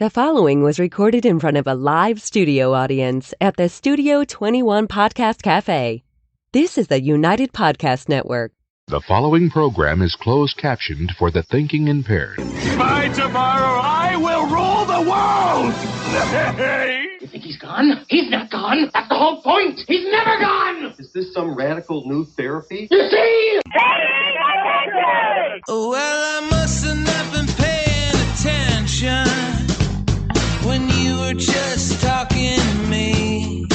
The following was recorded in front of a live studio audience at the Studio 21 Podcast Cafe. This is the United Podcast Network. The following program is closed captioned for the thinking impaired. By tomorrow, I will rule the world! You think he's gone? He's not gone. That's the whole point. He's never gone. Is this some radical new therapy? You see? Well, I must have not been paying attention when you were just talking to me.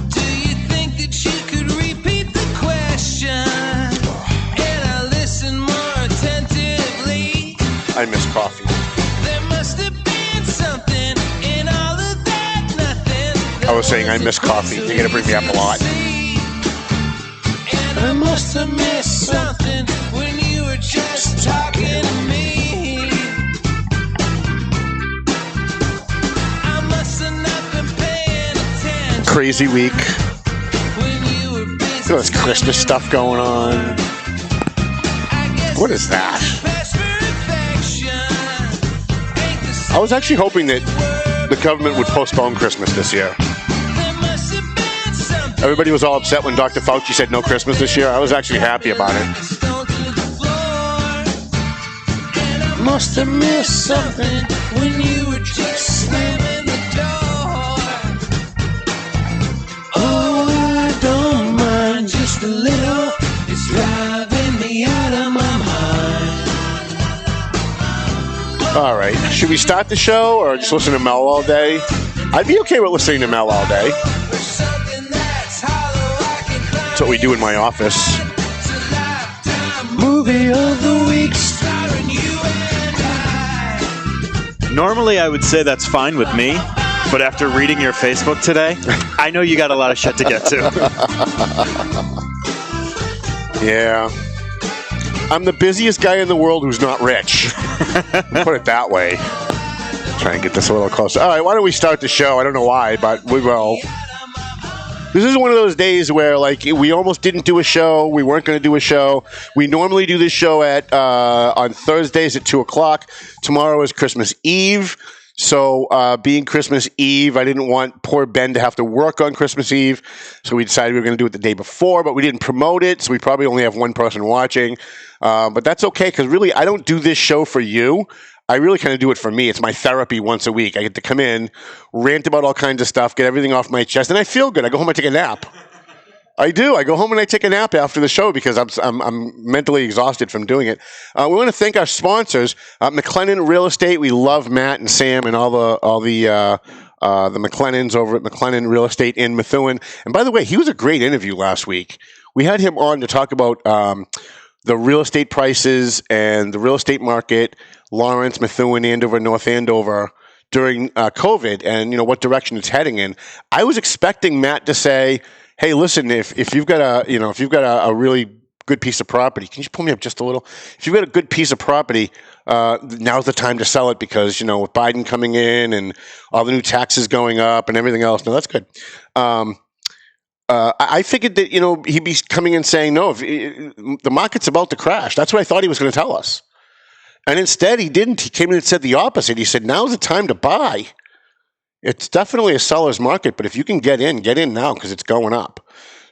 Do you think that you could repeat the question? And I listen more attentively. I miss coffee. There must have been something in all of that nothing. I was saying I miss coffee. You're going to bring me up a lot. And I must have missed something when you were just talking to me. I must have not been paying attention. Crazy week. When you were busy. Look at this Christmas stuff going on. What is that? I was actually hoping that the government would postpone Christmas this year. Everybody was all upset when Dr. Fauci said no Christmas this year. I was actually happy about it. Must have missed something when you were just slamming the door. Oh, I don't mind just a little. It's driving me out of my mind. All right. Should we start the show or just listen to Mel all day? I'd be okay with listening to Mel all day. That's what we do in my office. Movie of the week starring you and I. Normally, I would say that's fine with me, but after reading your Facebook today, I know you got a lot of shit to get to. Yeah. I'm the busiest guy in the world who's not rich. Put it that way. Try and get this a little closer. All right, why don't we start the show? I don't know why, but we will. This is one of those days where, like, we almost didn't do a show. We weren't going to do a show. We normally do this show at on Thursdays at 2 o'clock. Tomorrow is Christmas Eve. So being Christmas Eve, I didn't want poor Ben to have to work on Christmas Eve. So we decided we were going to do it the day before, but we didn't promote it. So we probably only have one person watching. But that's okay, because really, I don't do this show for you. I really kind of do it for me. It's my therapy once a week. I get to come in, rant about all kinds of stuff, get everything off my chest, and I feel good. I go home and take a nap. I do. I go home and I take a nap after the show because I'm mentally exhausted from doing it. We want to thank our sponsors, McLennan Real Estate. We love Matt and Sam and all the McLennans over at McLennan Real Estate in Methuen. And by the way, he was a great interview last week. We had him on to talk about the real estate prices and the real estate market, Lawrence, Methuen, Andover, North Andover during COVID, and what direction it's heading in. I was expecting Matt to say, "Hey, listen, if you've got a really good piece of property, can you pull me up just a little? If you've got a good piece of property, now's the time to sell it because with Biden coming in and all the new taxes going up and everything else. No, that's good." I figured that he'd be coming in saying, "No, the market's about to crash." That's what I thought he was going to tell us. And instead, he didn't. He came in and said the opposite. He said, "Now's the time to buy. It's definitely a seller's market, but if you can get in now because it's going up."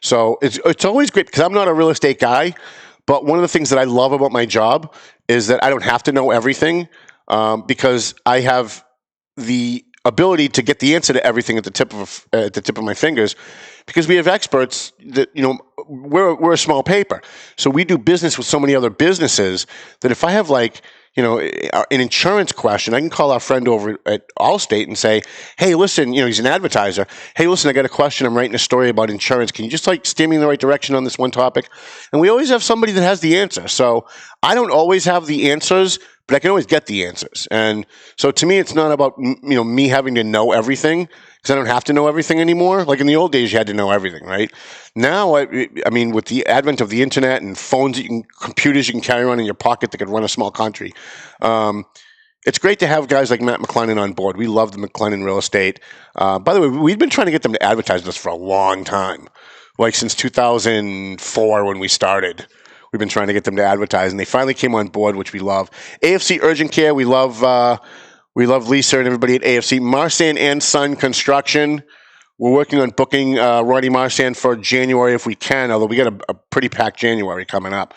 So it's always great because I'm not a real estate guy, but one of the things that I love about my job is that I don't have to know everything because I have the ability to get the answer to everything at the tip of my fingers because we have experts that we're a small paper, so we do business with so many other businesses that if I have an insurance question, I can call our friend over at Allstate and say, "Hey, listen, he's an advertiser. Hey, listen, I got a question. I'm writing a story about insurance. Can you just steer me in the right direction on this one topic?" And we always have somebody that has the answer. So I don't always have the answers, but I can always get the answers. And so to me, it's not about me having to know everything because I don't have to know everything anymore. Like in the old days, you had to know everything, right? Now, I mean, with the advent of the internet and phones, computers you can carry around in your pocket that could run a small country. It's great to have guys like Matt McLennan on board. We love the McLennan Real Estate. By the way, we've been trying to get them to advertise with us for a long time, like since 2004 when we started. We've been trying to get them to advertise, and they finally came on board, which we love. AFC Urgent Care, we love We love Lisa and everybody at AFC. Marsan and Son Construction. We're working on booking Rodney Marsan for January if we can, although we got a pretty packed January coming up.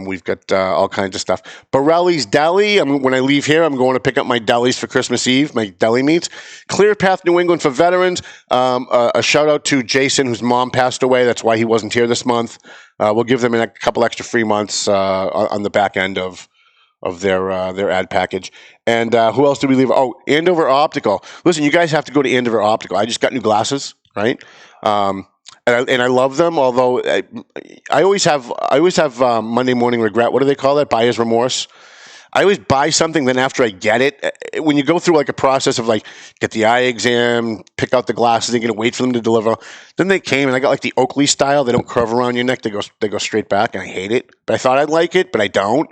We've got all kinds of stuff. Borelli's Deli. When I leave here, I'm going to pick up my delis for Christmas Eve, my deli meats. Clear Path New England for veterans. A shout out to Jason, whose mom passed away. That's why he wasn't here this month. We'll give them a couple extra free months on the back end of their ad package. And who else did we leave? Oh, Andover Optical. Listen, you guys have to go to Andover Optical. I just got new glasses, right? And I love them. Although I always have Monday morning regret. What do they call that? Buyer's remorse. I always buy something, then after I get it, when you go through like a process of like get the eye exam, pick out the glasses, and you gotta wait for them to deliver. Then they came and I got like the Oakley style. They don't curve around your neck. They go straight back, and I hate it. But I thought I'd like it, but I don't.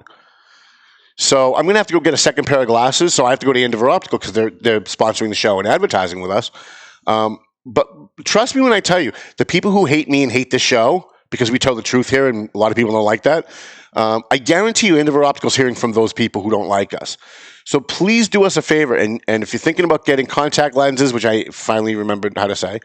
So I'm going to have to go get a second pair of glasses. So I have to go to Andover Optical because they're sponsoring the show and advertising with us. But trust me when I tell you, the people who hate me and hate this show, because we tell the truth here and a lot of people don't like that, I guarantee you Andover Optical's hearing from those people who don't like us. So please do us a favor. And if you're thinking about getting contact lenses, which I finally remembered how to say,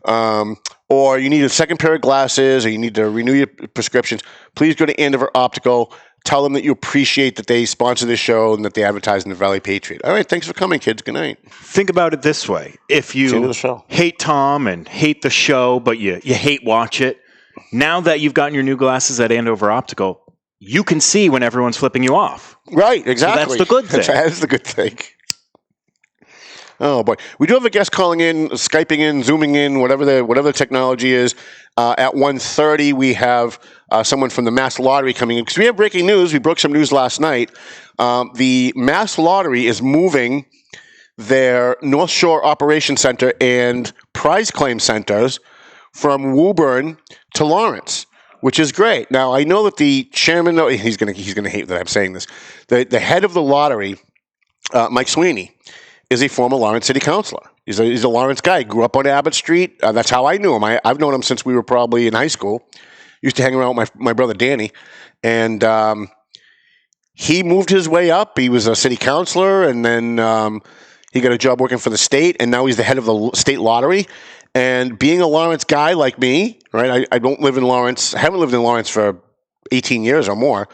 or you need a second pair of glasses or you need to renew your prescriptions, please go to Andover Optical. Tell them that you appreciate that they sponsor this show and that they advertise in the Valley Patriot. All right, thanks for coming, kids. Good night. Think about it this way. If you hate Tom and hate the show, but you hate watch it, now that you've gotten your new glasses at Andover Optical, you can see when everyone's flipping you off. Right, exactly. So that's the good thing. That's the good thing. Oh, boy. We do have a guest calling in, Skyping in, Zooming in, whatever the technology is. At 1:30, we have someone from the Mass Lottery coming in. Because we have breaking news. We broke some news last night. The Mass Lottery is moving their North Shore Operations Center and Prize Claim Centers from Woburn to Lawrence, which is great. Now, I know that the chairman, he's gonna hate that I'm saying this. The head of the lottery, Mike Sweeney, is a former Lawrence City Councilor. He's a Lawrence guy. He grew up on Abbott Street. That's how I knew him. I've known him since we were probably in high school. Used to hang around with my brother Danny. And he moved his way up. He was a city councilor, and then he got a job working for the state, and now he's the head of the state lottery. And being a Lawrence guy like me, right, I don't live in Lawrence. I haven't lived in Lawrence for 18 years or more.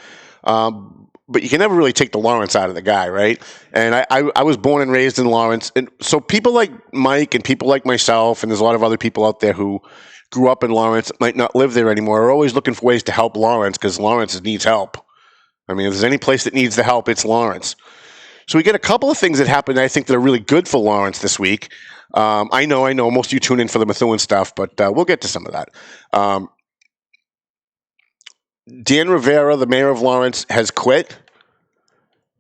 But you can never really take the Lawrence out of the guy, right? And I was born and raised in Lawrence. And so people like Mike and people like myself, and there's a lot of other people out there who grew up in Lawrence, might not live there anymore, are always looking for ways to help Lawrence because Lawrence needs help. I mean, if there's any place that needs the help, it's Lawrence. So we get a couple of things that happened, I think, that are really good for Lawrence this week. I know. Most of you tune in for the Methuen stuff, but we'll get to some of that. Dan Rivera, the mayor of Lawrence, has quit,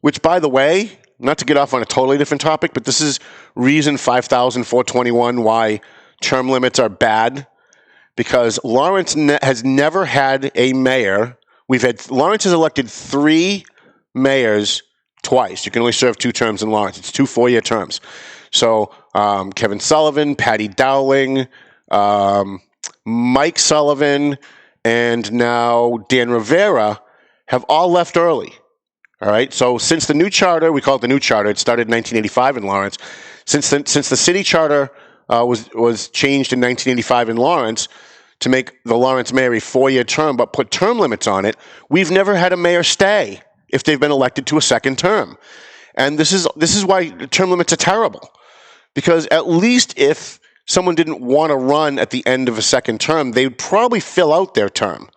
which, by the way, not to get off on a totally different topic, but this is reason 5,421 why term limits are bad, because Lawrence has never had a mayor. Lawrence has elected 3 mayors twice. You can only serve 2 terms in Lawrence. It's 2 4-year terms. So Kevin Sullivan, Patty Dowling, Mike Sullivan, and now Dan Rivera have all left early. All right. So since the new charter, we call it the new charter. It started in 1985 in Lawrence. Since the city charter was changed in 1985 in Lawrence to make the Lawrence mayor a 4-year term, but put term limits on it, we've never had a mayor stay if they've been elected to a second term. And this is why term limits are terrible. Because at least if someone didn't want to run at the end of a second term, they would probably fill out their term.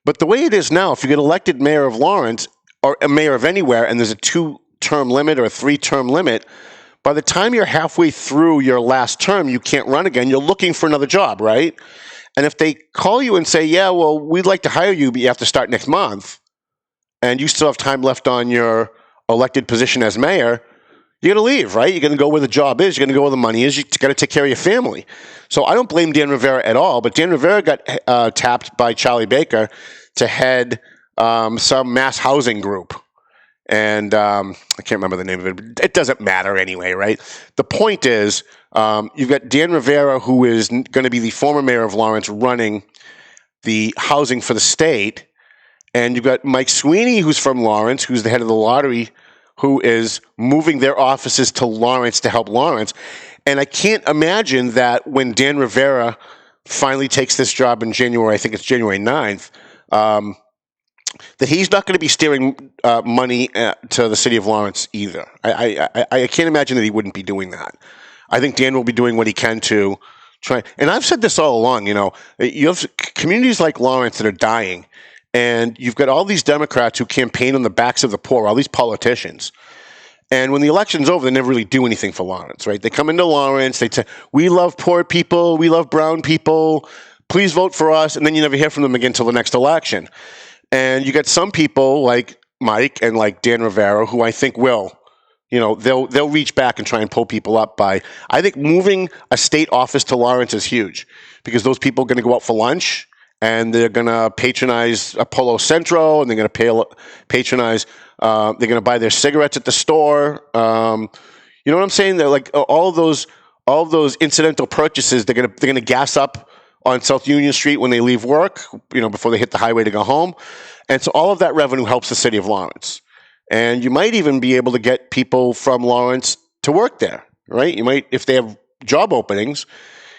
But the way it is now, if you get elected mayor of Lawrence or a mayor of anywhere and there's a 2-term limit or a 3-term limit, by the time you're halfway through your last term, you can't run again. You're looking for another job, right? And if they call you and say, yeah, well, we'd like to hire you, but you have to start next month, and you still have time left on your elected position as mayor, you're going to leave, right? You're going to go where the job is. You're going to go where the money is. You got to take care of your family. So I don't blame Dan Rivera at all, but Dan Rivera got tapped by Charlie Baker to head some mass housing group. And I can't remember the name of it, but it doesn't matter anyway, right? The point is you've got Dan Rivera, who is going to be the former mayor of Lawrence, running the housing for the state. And you've got Mike Sweeney, who's from Lawrence, who's the head of the lottery, who is moving their offices to Lawrence to help Lawrence. And I can't imagine that when Dan Rivera finally takes this job in January, I think it's January 9th, that he's not going to be steering money to the city of Lawrence either. I can't imagine that he wouldn't be doing that. I think Dan will be doing what he can to try. And I've said this all along, you have communities like Lawrence that are dying, and you've got all these Democrats who campaign on the backs of the poor, all these politicians. And when the election's over, they never really do anything for Lawrence, right? They come into Lawrence, they say, we love poor people, we love brown people, please vote for us, and then you never hear from them again until the next election. And you got some people like Mike and like Dan Rivera who I think will, they'll reach back and try and pull people up by, I think moving a state office to Lawrence is huge because those people are going to go out for lunch and they're going to patronize Apollo Centro and they're going to patronize, they're going to buy their cigarettes at the store. You know what I'm saying? They're like all of those incidental purchases, they're going to gas up on South Union Street when they leave work, before they hit the highway to go home. And so all of that revenue helps the city of Lawrence. And you might even be able to get people from Lawrence to work there, right? You might, if they have job openings,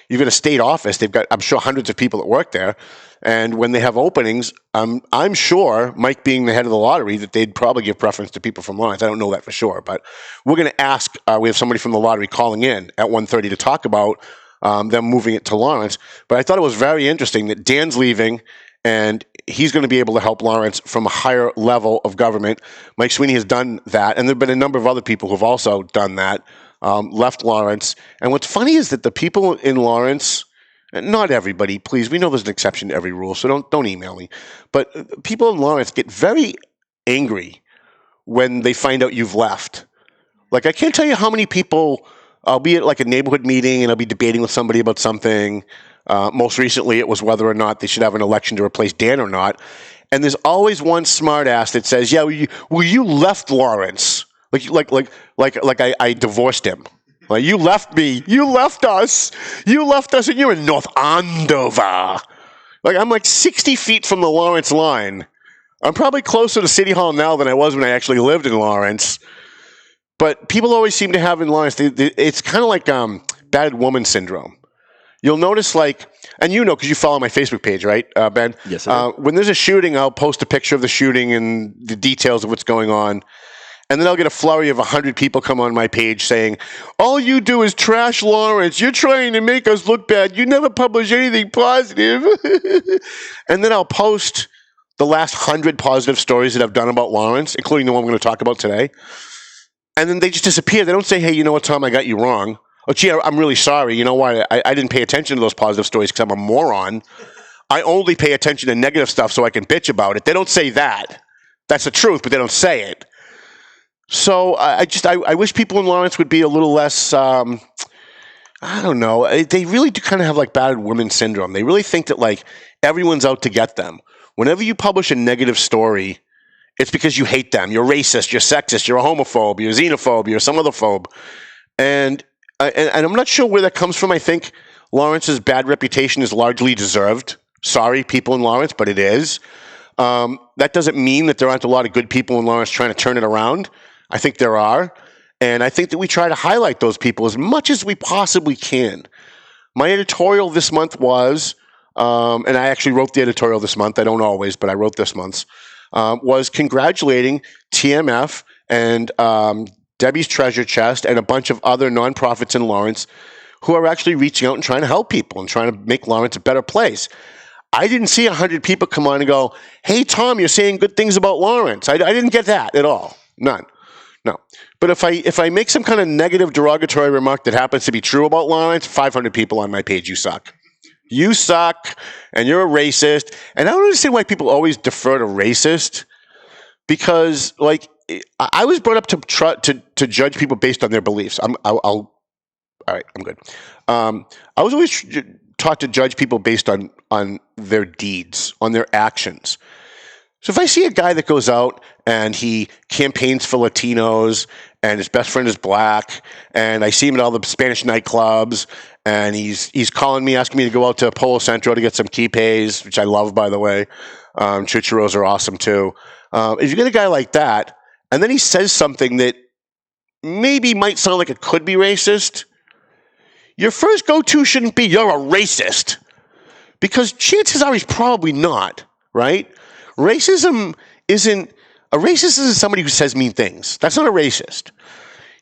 you've got a state office. They've got, I'm sure, hundreds of people that work there. And when they have openings, I'm sure, Mike being the head of the lottery, that they'd probably give preference to people from Lawrence. I don't know that for sure, but we're going to ask, we have somebody from the lottery calling in at 1:30 to talk about them moving it to Lawrence. But I thought it was very interesting that Dan's leaving and he's going to be able to help Lawrence from a higher level of government. Mike Sweeney has done that, and there have been a number of other people who've also done that, left Lawrence. And what's funny is that the people in Lawrence, not everybody, please, we know there's an exception to every rule, so don't email me, but people in Lawrence get very angry when they find out you've left. Like, I can't tell you how many people, I'll be at like a neighborhood meeting and I'll be debating with somebody about something. Most recently, it was whether or not they should have an election to replace Dan or not. And there's always one smartass that says, "Yeah, well, you left Lawrence, like I divorced him. Like, you left me, you left us, and you're in North Andover. Like, I'm like 60 feet from the Lawrence line. I'm probably closer to City Hall now than I was when I actually lived in Lawrence." But people always seem to have in Lawrence, it's kind of like battered woman syndrome. You'll notice, and because you follow my Facebook page, right, Ben? Yes, I do. When there's a shooting, I'll post a picture of the shooting and the details of what's going on. And then I'll get a flurry of 100 people come on my page saying, all you do is trash Lawrence. You're trying to make us look bad. You never publish anything positive. And then I'll post the last 100 positive stories that I've done about Lawrence, including the one we're going to talk about today. And then they just disappear. They don't say, hey, you know what, Tom, I got you wrong. Oh, gee, I'm really sorry. You know why? I didn't pay attention to those positive stories because I'm a moron. I only pay attention to negative stuff so I can bitch about it. They don't say that. That's the truth, but they don't say it. So I wish people in Lawrence would be a little less, I don't know. They really do kind of have like battered women syndrome. They really think that like everyone's out to get them. Whenever you publish a negative story, it's because you hate them. You're racist, you're sexist, you're a homophobe, you're a xenophobe, you're some other phobe. And I'm not sure where that comes from. I think Lawrence's bad reputation is largely deserved. Sorry, people in Lawrence, but it is. That doesn't mean that there aren't a lot of good people in Lawrence trying to turn it around. I think there are. And I think that we try to highlight those people as much as we possibly can. My editorial this month was, and I actually wrote the editorial this month. I don't always, but I wrote this month's, was congratulating TMF and Debbie's Treasure Chest and a bunch of other nonprofits in Lawrence who are actually reaching out and trying to help people and trying to make Lawrence a better place. I didn't see 100 people come on and go, hey, Tom, you're saying good things about Lawrence. I didn't get that at all. None. No. But if I make some kind of negative derogatory remark that happens to be true about Lawrence, 500 people on my page, you suck. You suck, and you're a racist. And I don't understand why people always defer to racist, because, like, I was brought up to judge people based on their beliefs. All right, I'm good. I was always taught to judge people based on their deeds, on their actions. So if I see a guy that goes out and he campaigns for Latinos and his best friend is black, and I see him at all the Spanish nightclubs, and he's calling me, asking me to go out to Polo Centro to get some quipes, which I love, by the way. Churros are awesome too. If you get a guy like that, and then he says something that maybe might sound like it could be racist, your first go-to shouldn't be, you're a racist. Because chances are he's probably not, right? Racism isn't somebody who says mean things. That's not a racist.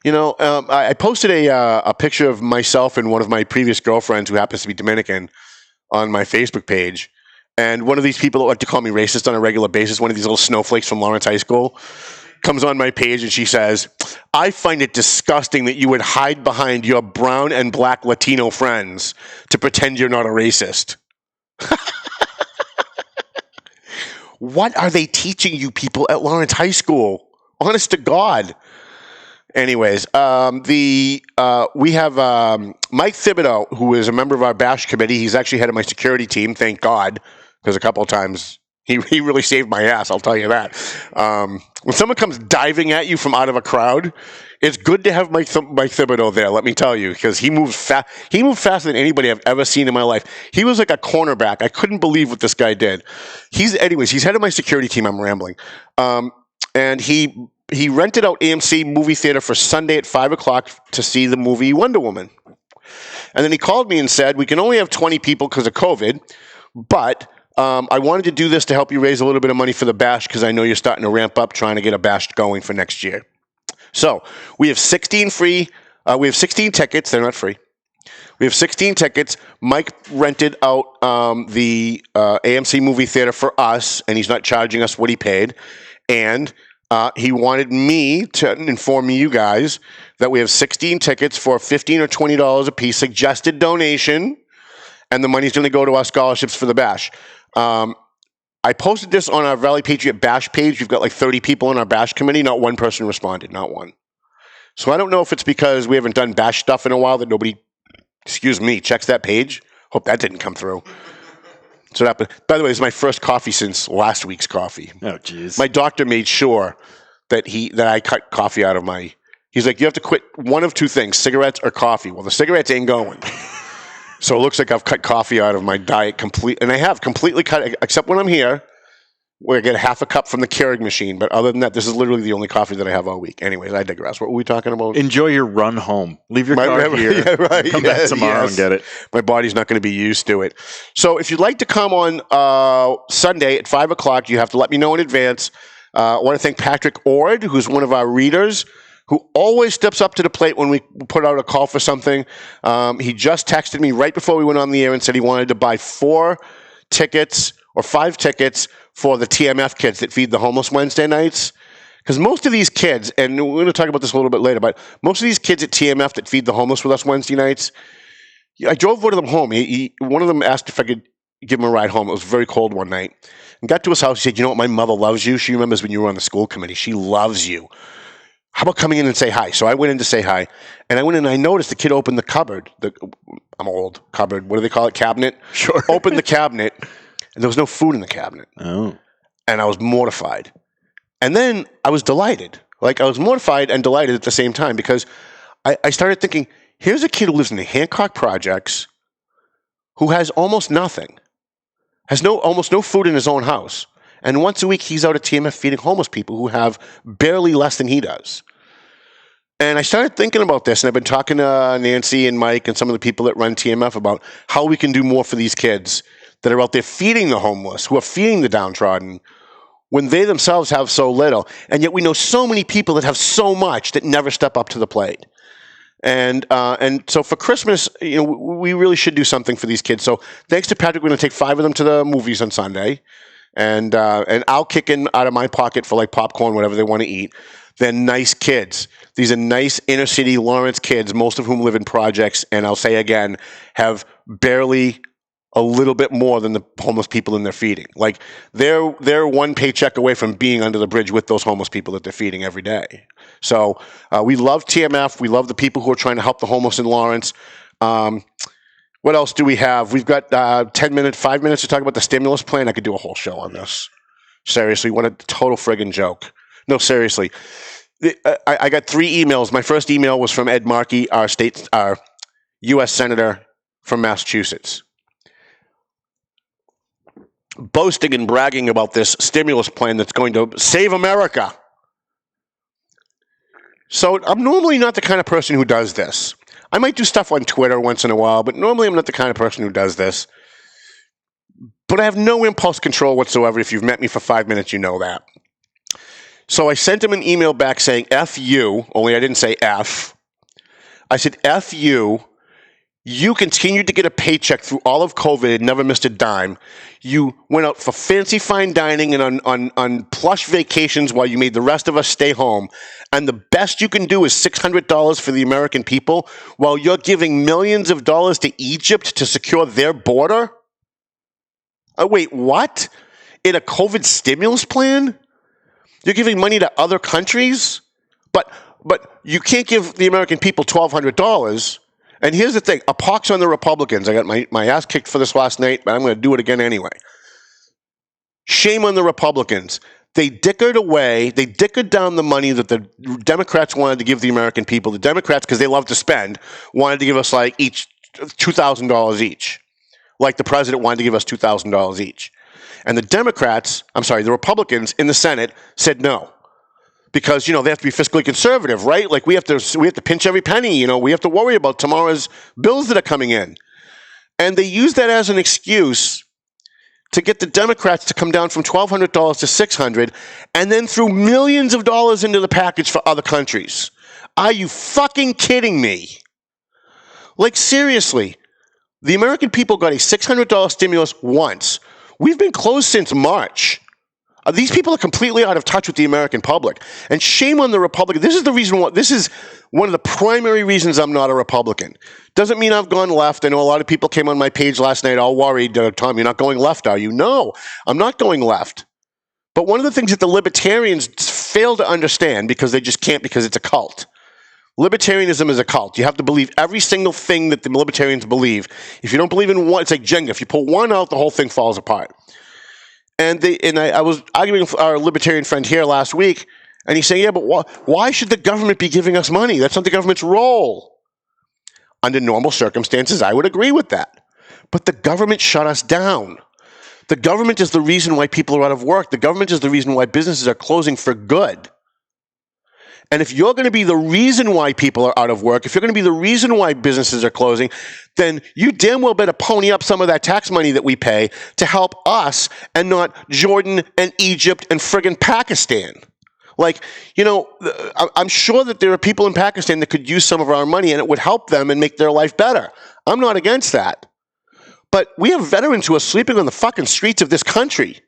You know, I posted a picture of myself and one of my previous girlfriends who happens to be Dominican on my Facebook page. And one of these people that like to call me racist on a regular basis, one of these little snowflakes from Lawrence High School, comes on my page and she says, I find it disgusting that you would hide behind your brown and black Latino friends to pretend you're not a racist. What are they teaching you people at Lawrence High School? Honest to God. Anyways, we have Mike Thibodeau, who is a member of our BASH committee. He's actually head of my security team, thank God, because a couple of times he really saved my ass, I'll tell you that. When someone comes diving at you from out of a crowd, it's good to have Mike Thibodeau there, let me tell you, because he moves fast. He moved faster than anybody I've ever seen in my life. He was like a cornerback. I couldn't believe what this guy did. He's head of my security team. I'm rambling. And he rented out AMC movie theater for Sunday at 5 o'clock to see the movie Wonder Woman. And then he called me and said, we can only have 20 people because of COVID, but I wanted to do this to help you raise a little bit of money for the BASH because I know you're starting to ramp up trying to get a BASH going for next year. So we have 16 tickets. They're not free. We have 16 tickets. Mike rented out the AMC movie theater for us, and he's not charging us what he paid. And he wanted me to inform you guys that we have 16 tickets for $15 or $20 a piece, suggested donation, and the money's going to go to our scholarships for the BASH. I posted this on our Valley Patriot BASH page. We've got like 30 people on our BASH committee. Not one person responded, not one. So I don't know if it's because we haven't done BASH stuff in a while that nobody, checks that page. Hope that didn't come through. So that, by the way, this is my first coffee since last week's coffee. Oh, jeez. My doctor made sure that I cut coffee out of my. He's like, you have to quit one of two things: cigarettes or coffee. Well, the cigarettes ain't going. So it looks like I've cut coffee out of my diet completely, and I have completely cut it, except when I'm here, where I get half a cup from the Keurig machine. But other than that, this is literally the only coffee that I have all week. Anyways, I digress. What were we talking about? Enjoy your run home. Leave your car here. Yeah, right. Come back tomorrow and get it. My body's not going to be used to it. So if you'd like to come on Sunday at 5 o'clock, you have to let me know in advance. I want to thank Patrick Ord, who's one of our readers, who always steps up to the plate when we put out a call for something. He just texted me right before we went on the air and said he wanted to buy 5 tickets for the TMF kids that feed the homeless Wednesday nights. Because most of these kids, and we're going to talk about this a little bit later, but most of these kids at TMF that feed the homeless with us Wednesday nights, I drove one of them home. One of them asked if I could give him a ride home. It was very cold one night. And got to his house, he said, you know what, my mother loves you. She remembers when you were on the school committee. She loves you. How about coming in and say hi? So I went in to say hi, and I went in and I noticed the kid opened the cupboard. I'm old. Cupboard. What do they call it? Cabinet? Sure. Opened the cabinet, and there was no food in the cabinet. Oh. And I was mortified. And then I was delighted. Like, I was mortified and delighted at the same time because I started thinking, here's a kid who lives in the Hancock Projects who has almost nothing, has almost no food in his own house. And once a week, he's out at TMF feeding homeless people who have barely less than he does. And I started thinking about this, and I've been talking to Nancy and Mike and some of the people that run TMF about how we can do more for these kids that are out there feeding the homeless, who are feeding the downtrodden, when they themselves have so little. And yet we know so many people that have so much that never step up to the plate. And so for Christmas, we really should do something for these kids. So thanks to Patrick, we're going to take 5 of them to the movies on Sunday. And I'll kick in out of my pocket for like popcorn, whatever they want to eat. They're nice kids. These are nice inner city Lawrence kids, most of whom live in projects. And I'll say again, have barely a little bit more than the homeless people in their feeding. Like they're one paycheck away from being under the bridge with those homeless people that they're feeding every day. So we love TMF. We love the people who are trying to help the homeless in Lawrence. What else do we have? We've got 5 minutes to talk about the stimulus plan. I could do a whole show on this. Seriously, what a total friggin' joke. No, seriously. I got 3 emails. My first email was from Ed Markey, our U.S. Senator from Massachusetts, boasting and bragging about this stimulus plan that's going to save America. So I'm normally not the kind of person who does this. I might do stuff on Twitter once in a while, but normally I'm not the kind of person who does this. But I have no impulse control whatsoever. If you've met me for 5 minutes, you know that. So I sent him an email back saying, F you, only I didn't say F. I said, F you. You continued to get a paycheck through all of COVID and never missed a dime. You went out for fancy fine dining and on plush vacations while you made the rest of us stay home. And the best you can do is $600 for the American people while you're giving millions of dollars to Egypt to secure their border? Wait, what? In a COVID stimulus plan? You're giving money to other countries? But you can't give the American people $1,200. And here's the thing, a pox on the Republicans. I got my ass kicked for this last night, but I'm going to do it again anyway. Shame on the Republicans. They dickered away, they dickered down the money that the Democrats wanted to give the American people. The Democrats, because they love to spend, wanted to give us like each $2,000 each. Like the president wanted to give us $2,000 each. And the Republicans in the Senate said no. Because, they have to be fiscally conservative, right? Like we have to pinch every penny, we have to worry about tomorrow's bills that are coming in. And they use that as an excuse to get the Democrats to come down from $1,200 to $600 and then threw millions of dollars into the package for other countries. Are you fucking kidding me? Like seriously, the American people got a $600 stimulus once. We've been closed since March. These people are completely out of touch with the American public. And shame on the Republican. This is one of the primary reasons I'm not a Republican. Doesn't mean I've gone left. I know a lot of people came on my page last night all worried, Tom, you're not going left, are you? No, I'm not going left. But one of the things that the libertarians fail to understand, because they just can't, because it's a cult. Libertarianism is a cult. You have to believe every single thing that the libertarians believe. If you don't believe in one, it's like Jenga. If you pull one out, the whole thing falls apart. And I was arguing with our libertarian friend here last week, and he's saying, yeah, but why should the government be giving us money? That's not the government's role. Under normal circumstances, I would agree with that. But the government shut us down. The government is the reason why people are out of work. The government is the reason why businesses are closing for good. And if you're going to be the reason why people are out of work, if you're going to be the reason why businesses are closing, then you damn well better pony up some of that tax money that we pay to help us and not Jordan and Egypt and friggin' Pakistan. Like, I'm sure that there are people in Pakistan that could use some of our money and it would help them and make their life better. I'm not against that. But we have veterans who are sleeping on the fucking streets of this country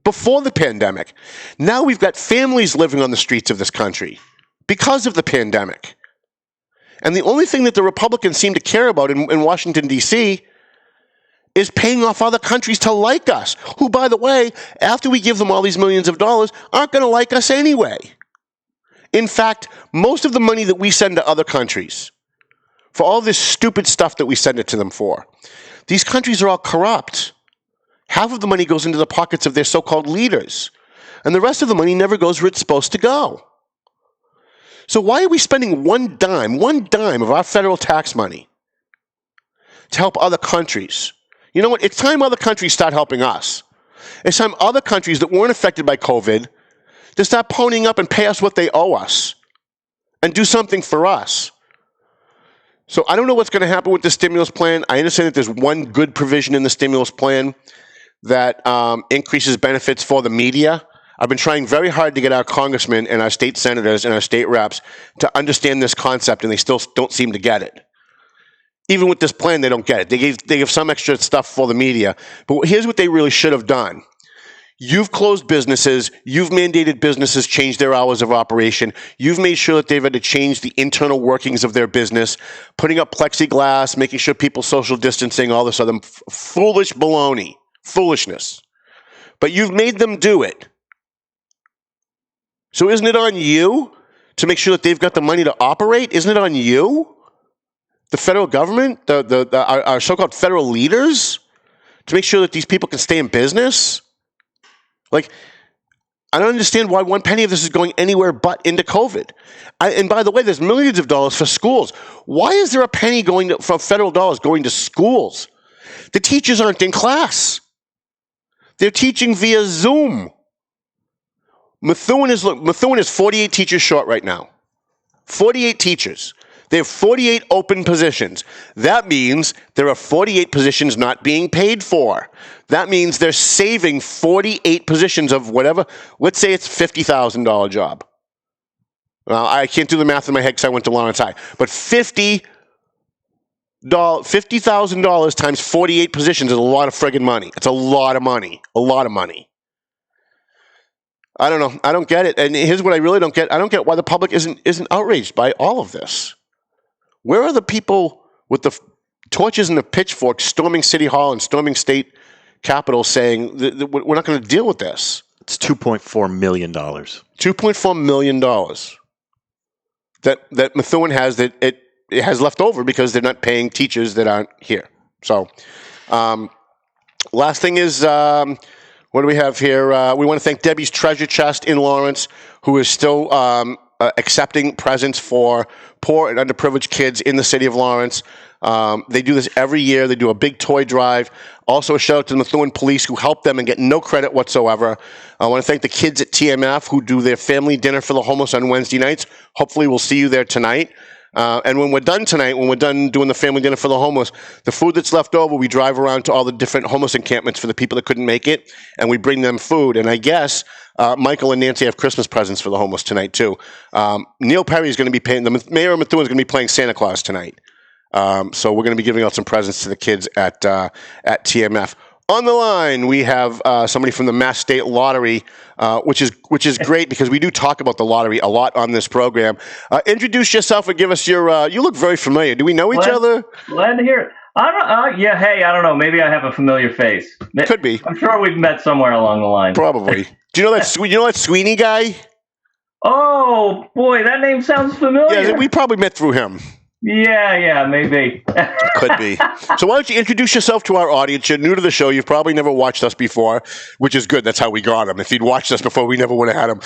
before the pandemic. Now we've got families living on the streets of this country because of the pandemic. And the only thing that the Republicans seem to care about in Washington, D.C. is paying off other countries to like us, who, by the way, after we give them all these millions of dollars, aren't going to like us anyway. In fact, most of the money that we send to other countries, for all this stupid stuff that we send it to them for, these countries are all corrupt. Half of the money goes into the pockets of their so-called leaders, and the rest of the money never goes where it's supposed to go. So why are we spending one dime of our federal tax money to help other countries? You know what? It's time other countries start helping us. It's time other countries that weren't affected by COVID to start ponying up and pay us what they owe us and do something for us. So I don't know what's going to happen with the stimulus plan. I understand that there's one good provision in the stimulus plan that increases benefits for the media. I've been trying very hard to get our congressmen and our state senators and our state reps to understand this concept, and they still don't seem to get it. Even with this plan, they don't get it. They give some extra stuff for the media. But here's what they really should have done. You've closed businesses. You've mandated businesses change their hours of operation. You've made sure that they've had to change the internal workings of their business, putting up plexiglass, making sure people social distancing, all this other foolish baloney, foolishness. But you've made them do it. So isn't it on you to make sure that they've got the money to operate? Isn't it on you, the federal government, our so-called federal leaders, to make sure that these people can stay in business? Like, I don't understand why one penny of this is going anywhere but into COVID. And by the way, there's millions of dollars for schools. Why is there a penny from federal dollars going to schools? The teachers aren't in class. They're teaching via Zoom. Methuen is 48 teachers short right now. 48 teachers. They have 48 open positions. That means there are 48 positions not being paid for. That means they're saving 48 positions of whatever. Let's say it's a $50,000 job. I can't do the math in my head because I went to Lawrence High. But $50,000 times 48 positions is a lot of friggin' money. It's a lot of money. A lot of money. I don't know. I don't get it. And here's what I really don't get. I don't get why the public isn't outraged by all of this. Where are the people with the torches and the pitchforks storming City Hall and storming state capitol saying that we're not going to deal with this? It's $2.4 million. $2.4 million that Methuen has that it has left over because they're not paying teachers that aren't here. So, last thing is, what do we have here? We want to thank Debbie's Treasure Chest in Lawrence, who is still accepting presents for poor and underprivileged kids in the city of Lawrence. They do this every year. They do a big toy drive. Also, a shout out to the Methuen police who help them and get no credit whatsoever. I want to thank the kids at TMF who do their family dinner for the homeless on Wednesday nights. Hopefully, we'll see you there tonight. And when we're done tonight, when we're done doing the family dinner for the homeless, the food that's left over, we drive around to all the different homeless encampments for the people that couldn't make it, and we bring them food. And I guess Michael and Nancy have Christmas presents for the homeless tonight, too. Neil Perry is going to be paying, the mayor of Methuen is going to be playing Santa Claus tonight. So we're going to be giving out some presents to the kids at TMF. On the line, we have somebody from the Mass State Lottery, which is great because we do talk about the lottery a lot on this program. Introduce yourself and give us your. You look very familiar. Do we know each other? Glad to hear it. I don't. Yeah. Hey, I don't know. Maybe I have a familiar face. Could be. I'm sure we've met somewhere along the line. Probably. Do you know that? You know that Sweeney guy? Oh boy, that name sounds familiar. Yeah, we probably met through him. Yeah, maybe. Could be. So why don't you introduce yourself to our audience? You're new to the show. You've probably never watched us before, which is good. That's how we got him. If you'd watched us before, we never would have had him.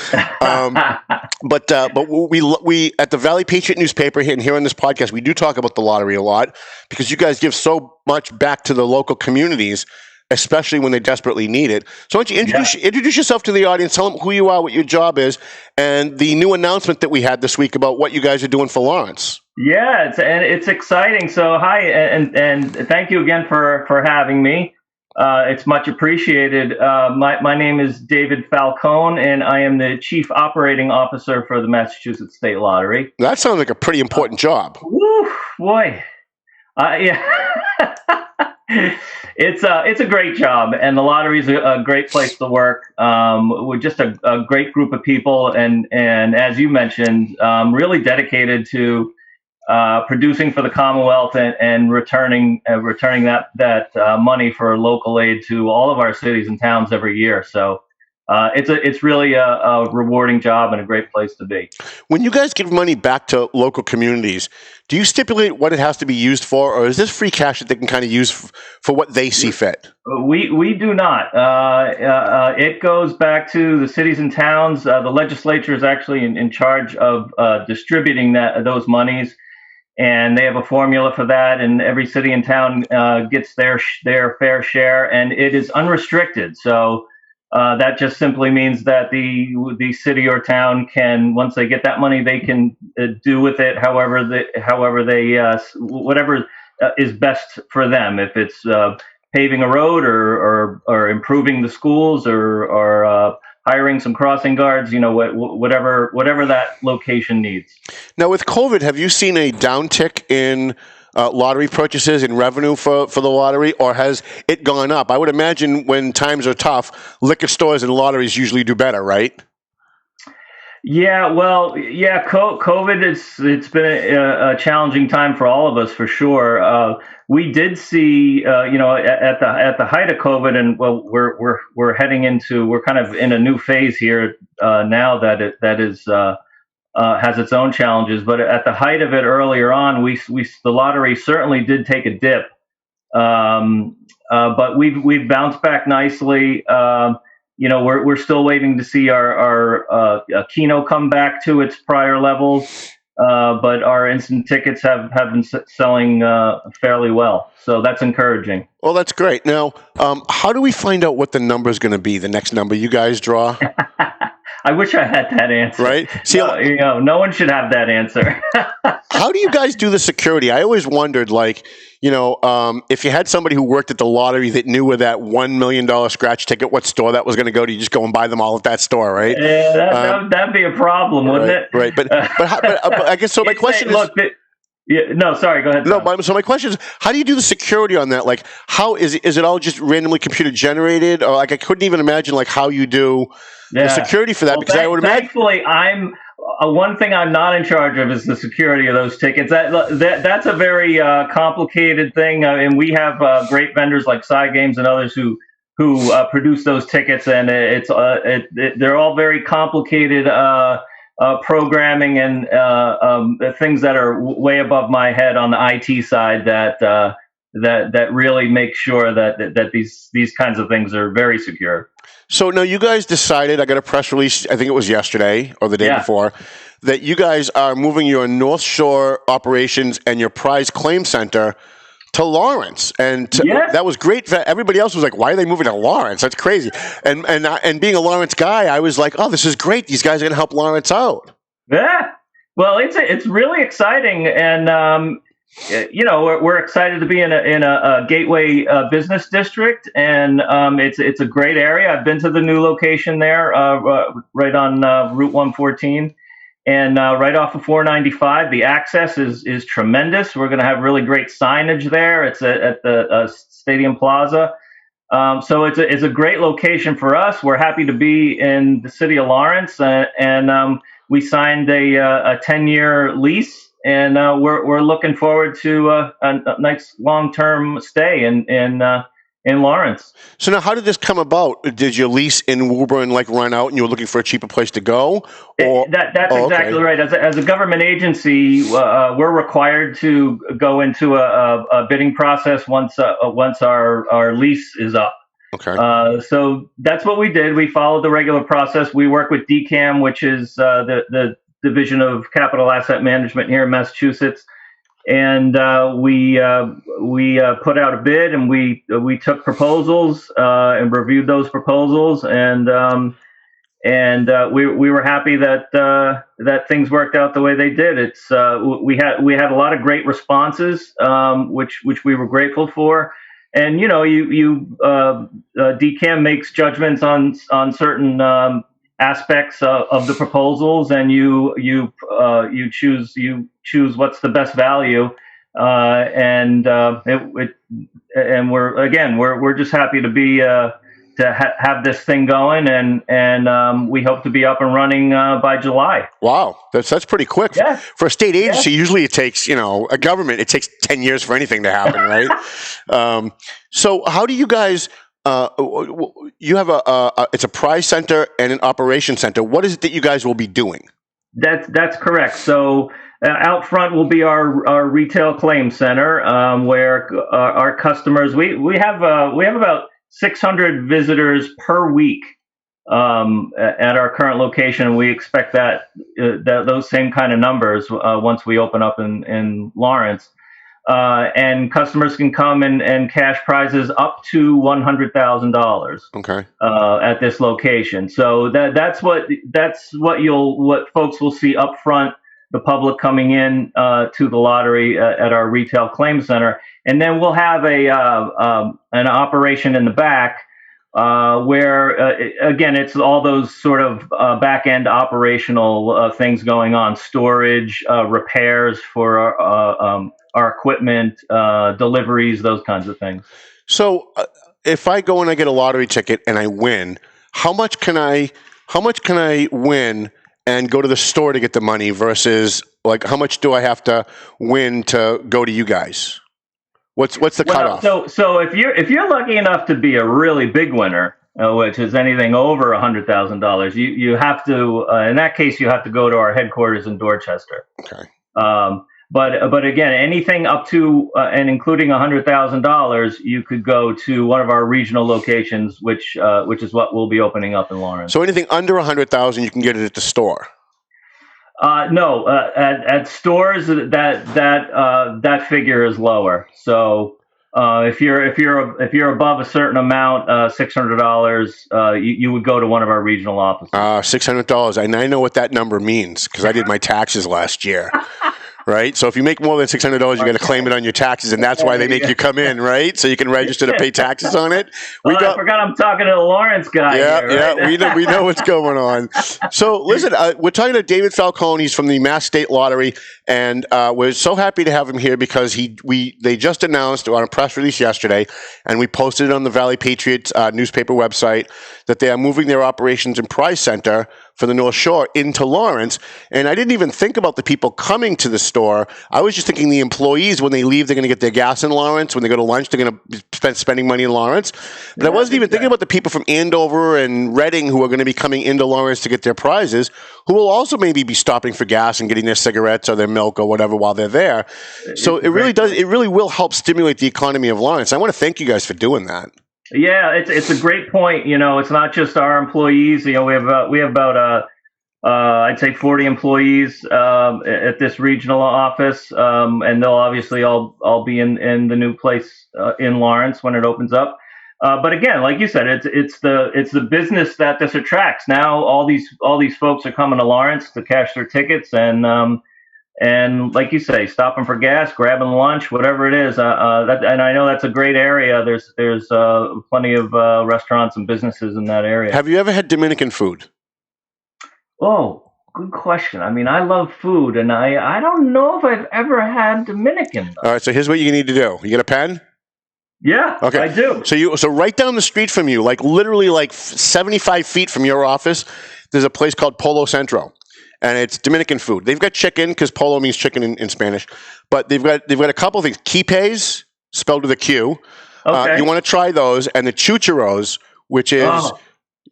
But we at the Valley Patriot newspaper and here on this podcast, we do talk about the lottery a lot because you guys give so much back to the local communities, especially when they desperately need it. So why don't you introduce yourself to the audience, tell them who you are, what your job is, and the new announcement that we had this week about what you guys are doing for Lawrence. Yeah, it's exciting. So hi, and thank you again for having me. It's much appreciated. My name is David Falcone, and I am the Chief Operating Officer for the Massachusetts State Lottery. That sounds like a pretty important job. Woo, boy. Yeah. It's a great job, and the lottery is a great place to work. We're just a great group of people, and as you mentioned, really dedicated to producing for the Commonwealth and returning that money for local aid to all of our cities and towns every year. So it's really a rewarding job and a great place to be. When you guys give money back to local communities, do you stipulate what it has to be used for, or is this free cash that they can kind of use for what they see fit? We do not. It goes back to the cities and towns. The legislature is actually in charge of distributing those monies. And they have a formula for that, and every city and town gets their fair share, and it is unrestricted. So that just simply means that the city or town can, once they get that money, they can do with it whatever is best for them. If it's paving a road or improving the schools or hiring some crossing guards, whatever that location needs. Now, with COVID, have you seen a downtick in lottery purchases and revenue for the lottery, or has it gone up? I would imagine when times are tough, liquor stores and lotteries usually do better, right? Yeah, well, yeah, COVID, it's been a challenging time for all of us, for sure. We did see, at the height of COVID, and well, we're heading into, we're kind of in a new phase here now that has its own challenges. But at the height of it earlier on, the lottery certainly did take a dip, but we've bounced back nicely. We're still waiting to see our Keno come back to its prior levels, but our instant tickets have been selling fairly well. So that's encouraging. Well, that's great. Now, how do we find out what the number is going to be, the next number you guys draw? I wish I had that answer. Right? See, no one should have that answer. How do you guys do the security? I always wondered, like, if you had somebody who worked at the lottery that knew where that $1 million scratch ticket, what store that was going to go to, you just go and buy them all at that store, right? Yeah, that'd be a problem, wouldn't it? Right. But I guess so. My question is. Sorry, go ahead. So my question is, how do you do the security on that? Like, how is it all just randomly computer generated? Or like, I couldn't even imagine like how you do the security for that, because I would imagine. Thankfully, I'm one thing I'm not in charge of is the security of those tickets. That's a very complicated thing, and we have great vendors like Side Games and others who produce those tickets, and they're all very complicated. Programming and things that are way above my head on the IT side that really make sure that these kinds of things are very secure. So now you guys decided, I got a press release, I think it was yesterday or the day before, that you guys are moving your North Shore operations and your prize claim center to Lawrence, and that was great. Everybody else was like, "Why are they moving to Lawrence? That's crazy." And being a Lawrence guy, I was like, "Oh, this is great. These guys are going to help Lawrence out." Yeah, well, it's really exciting, and we're excited to be in a gateway business district, and it's a great area. I've been to the new location there, right on Route 114. And right off of 495, the access is tremendous. We're going to have really great signage there. It's at the Stadium Plaza. So it's a great location for us. We're happy to be in the city of Lawrence, and we signed a 10-year lease, and we're looking forward to a nice long-term stay in Lawrence. So now, how did this come about? Did your lease in Woburn run out, and you were looking for a cheaper place to go? That's exactly right. As a government agency, we're required to go into a bidding process once our lease is up. Okay. So that's what we did. We followed the regular process. We work with DCAM, which is the Division of Capital Asset Management here in Massachusetts. And we put out a bid, and we took proposals and reviewed those proposals, and we were happy that things worked out the way they did. It's we had a lot of great responses, which we were grateful for. And DCAM makes judgments on certain aspects of the proposals, and you choose what's the best value, and we're just happy to be have this thing going, and we hope to be up and running by July. Wow, that's pretty quick for a state agency. Usually it takes a government, it takes 10 years for anything to happen, right? So how do you guys? You have it's a prize center and an operation center. What is it that you guys will be doing? That's correct. So out front will be our retail claim center, where our customers we have about 600 visitors per week at our current location, and we expect that those same kind of numbers once we open up in Lawrence. And customers can come and cash prizes up to $100,000. Okay. At this location. So that's what folks will see up front. The public coming in to the lottery at our retail claim center, and then we'll have an operation in the back where again it's all those sort of back end operational things going on: storage, repairs for our equipment, deliveries, those kinds of things. So if I go and I get a lottery ticket and I win, how much can I win and go to the store to get the money versus how much do I have to win to go to you guys? What's the cutoff? So if you're lucky enough to be a really big winner, which is anything over $100,000, you have to in that case you have to go to our headquarters in Dorchester. Okay. But again, anything up to and including $100,000, you could go to one of our regional locations, which is what we'll be opening up in Lawrence. So anything under $100,000, you can get it at the store. No, at stores that figure is lower. So if you're above a certain amount, $600, you would go to one of our regional offices. $600, and I know what that number means because I did my taxes last year. Right, so if you make more than $600, you got to claim it on your taxes, and that's why they make you come in, right? So you can register to pay taxes on it. I forgot I'm talking to the Lawrence guy. Yeah, here, right? yeah, we know what's going on. So listen, we're talking to David Falcone. He's from the Mass State Lottery, and we're so happy to have him here because they just announced on a press release yesterday, and we posted it on the Valley Patriot newspaper website that they are moving their operations and prize center for the North Shore into Lawrence. And I didn't even think about the people coming to the store. I was just thinking the employees, when they leave, they're going to get their gas in Lawrence. When they go to lunch, they're going to be spending money in Lawrence. But I wasn't even thinking about the people from Andover and Reading who are going to be coming into Lawrence to get their prizes, who will also maybe be stopping for gas and getting their cigarettes or their milk or whatever while they're there. So it really will help stimulate the economy of Lawrence. I want to thank you guys for doing that. Yeah, it's a great point. It's not just our employees. We have about I'd say 40 employees at this regional office, and they'll obviously all be in the new place in Lawrence when it opens up. But again, like you said, it's the business that this attracts. Now all these folks are coming to Lawrence to cash their tickets and like you say, stopping for gas, grabbing lunch, whatever it is. And I know that's a great area. There's plenty of restaurants and businesses in that area. Have you ever had Dominican food? Oh, good question. I mean, I love food, and I don't know if I've ever had Dominican. Though. All right, so here's what you need to do. You get a pen? Yeah, okay. I do. So right down the street from you, like literally like 75 feet from your office, there's a place called Polo Centro. And it's Dominican food. They've got chicken, because polo means chicken in Spanish. But they've got a couple of things. Quipes, spelled with a Q. Okay. You want to try those. And the chucharos, which is...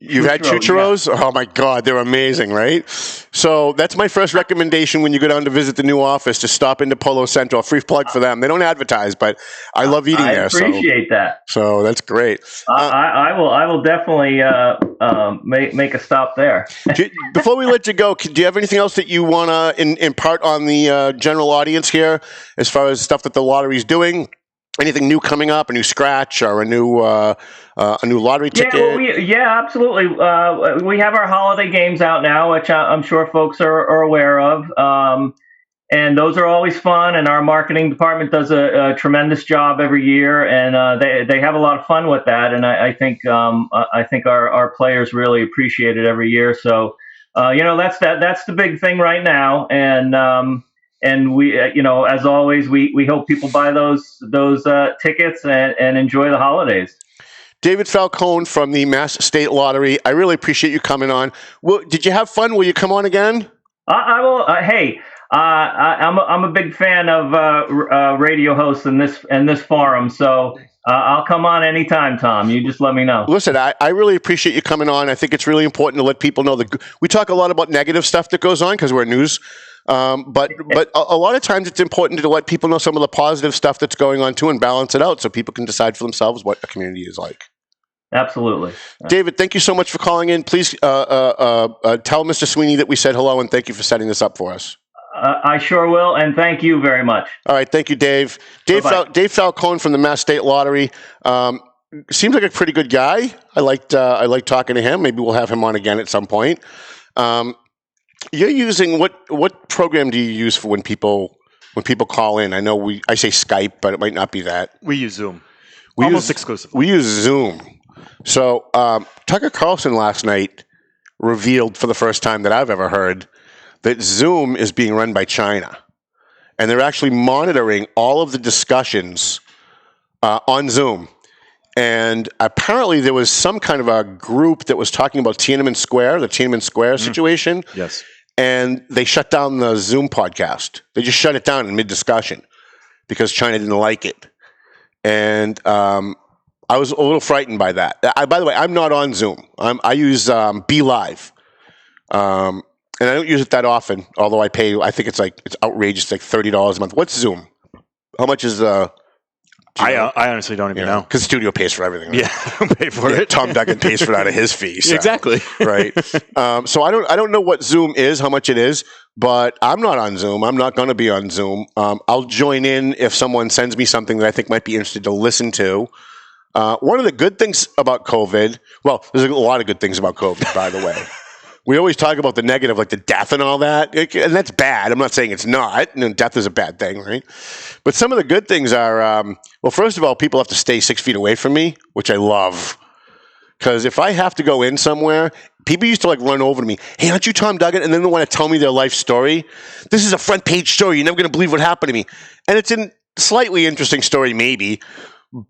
You've had chucharos? Yeah. Oh, my God. They're amazing, right? So that's my first recommendation when you go down to visit the new office, to stop into Polo Centro. Free plug for them. They don't advertise, but I love eating there. I appreciate that. So that's great. I will definitely make a stop there. Before we let you go, do you have anything else that you want to impart on the general audience here as far as stuff that the lottery's doing? Anything new coming up? A new scratch or a new lottery ticket? Yeah, absolutely. We have our holiday games out now, which I'm sure folks are aware of, and those are always fun. And our marketing department does a tremendous job every year, and they have a lot of fun with that. And I think our players really appreciate it every year. So that's the big thing right now, and we, as always, we hope people buy those tickets and enjoy the holidays. David Falcone from the Mass State Lottery. I really appreciate you coming on. Did you have fun? Will you come on again? I will. Hey, I'm a big fan of radio hosts in this forum, so I'll come on anytime, Tom. You just let me know. Listen, I really appreciate you coming on. I think it's really important to let people know that we talk a lot about negative stuff that goes on because we're news. But a lot of times it's important to let people know some of the positive stuff that's going on too and balance it out so people can decide for themselves what a community is like. Absolutely. David, thank you so much for calling in. Please tell Mr. Sweeney that we said hello and thank you for setting this up for us. I sure will, and thank you very much. All right, thank you, Dave. Dave Falcone from the Mass State Lottery. Seems like a pretty good guy. I liked talking to him. Maybe we'll have him on again at some point. You're using what program do you use for when people call in? I know I say Skype, but it might not be that. We use Zoom. Exclusively. We use Zoom. So Tucker Carlson last night revealed for the first time that I've ever heard that Zoom is being run by China, and they're actually monitoring all of the discussions on Zoom. And apparently there was some kind of a group that was talking about the Tiananmen Square situation. Yes. And they shut down the Zoom podcast. They just shut it down in mid-discussion because China didn't like it. And I was a little frightened by that. By the way, I'm not on Zoom. I use Be Live. And I don't use it that often, although I think it's outrageous, like $30 a month. What's Zoom? How much is I honestly don't even know. Because the studio pays for everything. Right? Yeah, I don't pay for it. Tom Duggan pays for it out of his fee. So, exactly. Right. So I don't know what Zoom is, how much it is, but I'm not on Zoom. I'm not going to be on Zoom. I'll join in if someone sends me something that I think might be interested to listen to. One of the good things about COVID, well, there's a lot of good things about COVID, by the way. We always talk about the negative, like the death and all that, and that's bad. I'm not saying it's not. Death is a bad thing, right? But some of the good things are, well, first of all, people have to stay 6 feet away from me, which I love. Because if I have to go in somewhere, people used to like run over to me. Hey, aren't you Tom Duggan? And then they want to tell me their life story. This is a front page story. You're never going to believe what happened to me. And it's a slightly interesting story, maybe.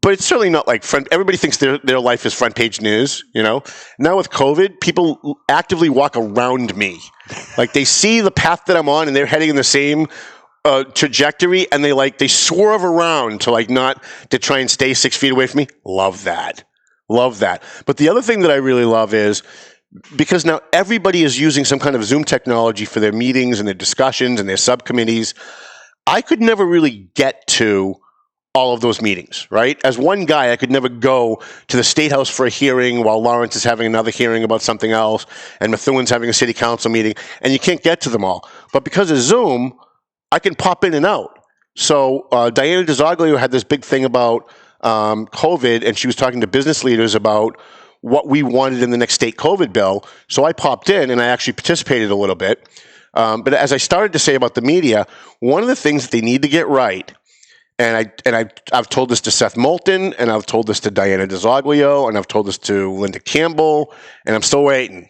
But it's certainly not like everybody thinks their life is front page news, Now with COVID, people actively walk around me. Like they see the path that I'm on and they're heading in the same trajectory and they swerve around to try and stay 6 feet away from me. Love that. But the other thing that I really love is because now everybody is using some kind of Zoom technology for their meetings and their discussions and their subcommittees. I could never really get to all of those meetings, right? As one guy, I could never go to the State House for a hearing while Lawrence is having another hearing about something else and Methuen's having a city council meeting, and you can't get to them all. But because of Zoom, I can pop in and out. So Diana DiZoglio had this big thing about COVID, and she was talking to business leaders about what we wanted in the next state COVID bill. So I popped in, and I actually participated a little bit. But as I started to say about the media, one of the things that they need to get right, and I've told this to Seth Moulton, and I've told this to Diana DiZoglio, and I've told this to Linda Campbell, and I'm still waiting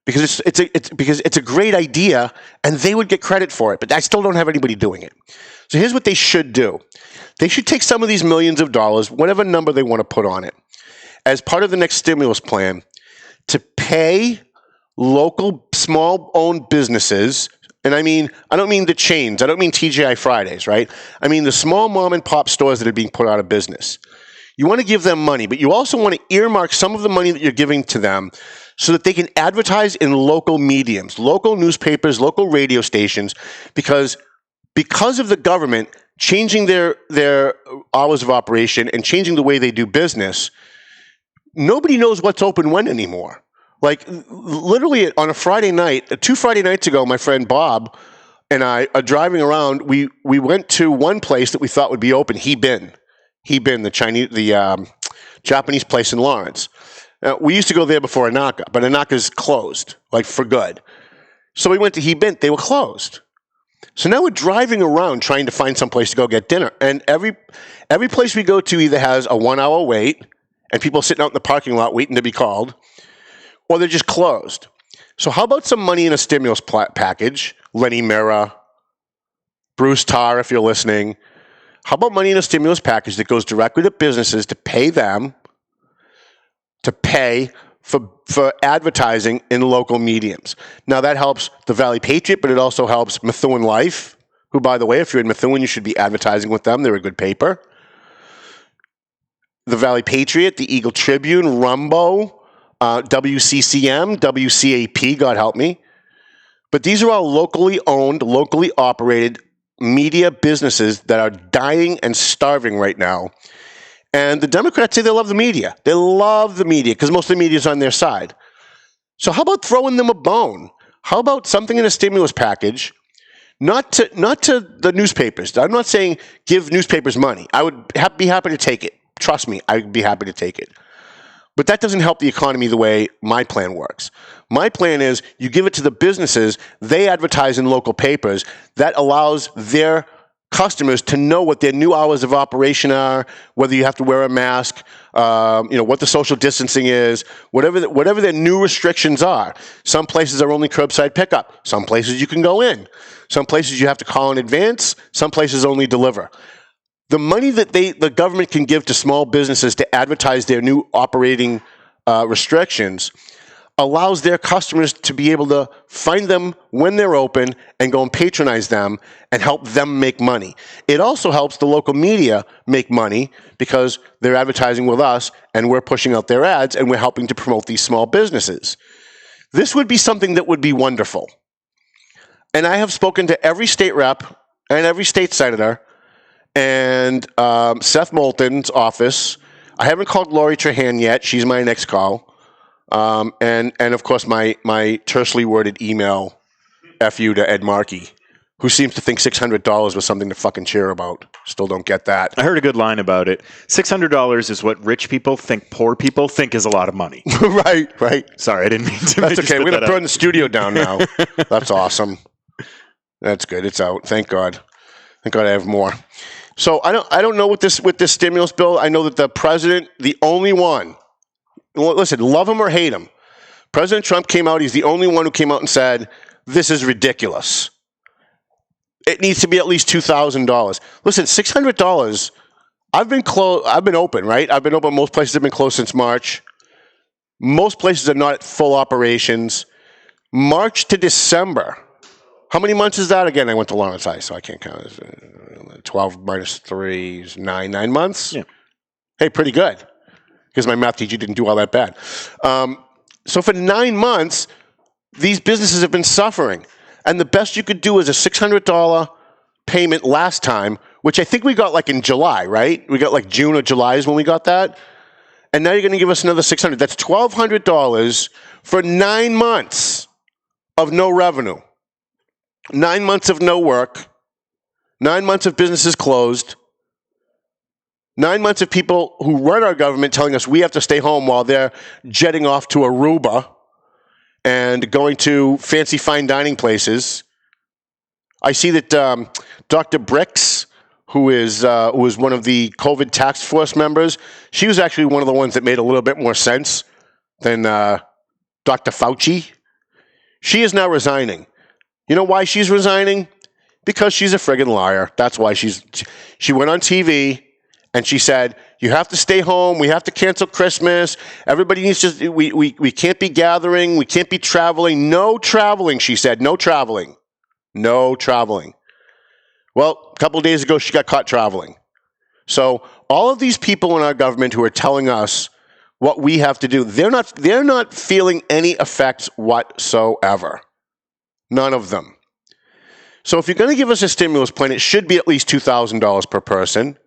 because it's a great idea, and they would get credit for it, but I still don't have anybody doing it. So here's what they should do: they should take some of these millions of dollars, whatever number they want to put on it, as part of the next stimulus plan, to pay local small-owned businesses. And I don't mean the chains. I don't mean TGI Fridays, right? I mean the small mom and pop stores that are being put out of business. You want to give them money, but you also want to earmark some of the money that you're giving to them so that they can advertise in local mediums, local newspapers, local radio stations, because of the government changing their hours of operation and changing the way they do business, nobody knows what's open when anymore. Like literally on a Friday night, 2 Friday nights ago, my friend Bob and I are driving around. We went to one place that we thought would be open. the Japanese place in Lawrence. We used to go there before Anaka, but Anaka's closed, like for good. So we went to He-Bin. They were closed. So now we're driving around trying to find some place to go get dinner. And every place we go to either has a 1 hour wait and people sitting out in the parking lot waiting to be called, or they're just closed. So how about some money in a stimulus package? Lenny Mira, Bruce Tarr, if you're listening. How about money in a stimulus package that goes directly to businesses to pay them to pay for advertising in local mediums? Now that helps the Valley Patriot, but it also helps Methuen Life, who, by the way, if you're in Methuen, you should be advertising with them. They're a good paper. The Valley Patriot, the Eagle Tribune, Rumbo, WCCM, WCAP, God help me. But these are all locally owned, locally operated media businesses that are dying and starving right now. And the Democrats say they love the media. They love the media because most of the media is on their side. So how about throwing them a bone? How about something in a stimulus package? Not to the newspapers. I'm not saying give newspapers money. I would be happy to take it. Trust me, I'd be happy to take it. But that doesn't help the economy the way my plan works. My plan is you give it to the businesses, they advertise in local papers. That allows their customers to know what their new hours of operation are, whether you have to wear a mask, what the social distancing is, whatever their new restrictions are. Some places are only curbside pickup. Some places you can go in. Some places you have to call in advance. Some places only deliver. The money that the government can give to small businesses to advertise their new operating restrictions allows their customers to be able to find them when they're open and go and patronize them and help them make money. It also helps the local media make money because they're advertising with us and we're pushing out their ads and we're helping to promote these small businesses. This would be something that would be wonderful. And I have spoken to every state rep and every state senator, and Seth Moulton's office. I haven't called Lori Trahan yet. She's my next call. And of course, my tersely worded email, F you to Ed Markey, who seems to think $600 was something to fucking cheer about. Still don't get that. I heard a good line about it. $600 is what rich people think poor people think is a lot of money. Right. Sorry, I didn't mean to. That's okay. We're going to burn the studio down now. That's awesome. That's good. It's out. Thank God. Thank God I have more. So I don't know with this stimulus bill. I know that the president, the only one, listen, love him or hate him, President Trump came out. He's the only one who came out and said, this is ridiculous. It needs to be at least $2,000. Listen, $600. I've been open, right? I've been open. Most places have been closed since March. Most places are not at full operations. March to December. How many months is that? Again, I went to Lawrence High, so I can't count. 12 minus 3 is 9 months. Yeah. Hey, pretty good. Because my math teacher didn't do all that bad. So for 9 months, these businesses have been suffering. And the best you could do is a $600 payment last time, which I think we got like in July, right? We got like June or July is when we got that. And now you're going to give us another $600. That's $1,200 for 9 months of no revenue. 9 months of no work. 9 months of businesses closed. 9 months of people who run our government telling us we have to stay home while they're jetting off to Aruba and going to fancy fine dining places. I see that Dr. Bricks, who was one of the COVID task force members, she was actually one of the ones that made a little bit more sense than Dr. Fauci. She is now resigning. You know why she's resigning? Because she's a friggin' liar. That's why she went on TV and she said, you have to stay home. We have to cancel Christmas. Everybody needs to, we can't be gathering. We can't be traveling. No traveling, she said. No traveling. No traveling. Well, a couple of days ago, she got caught traveling. So all of these people in our government who are telling us what we have to do, they're not feeling any effects whatsoever. None of them. So if you're going to give us a stimulus plan, it should be at least $2,000 per person.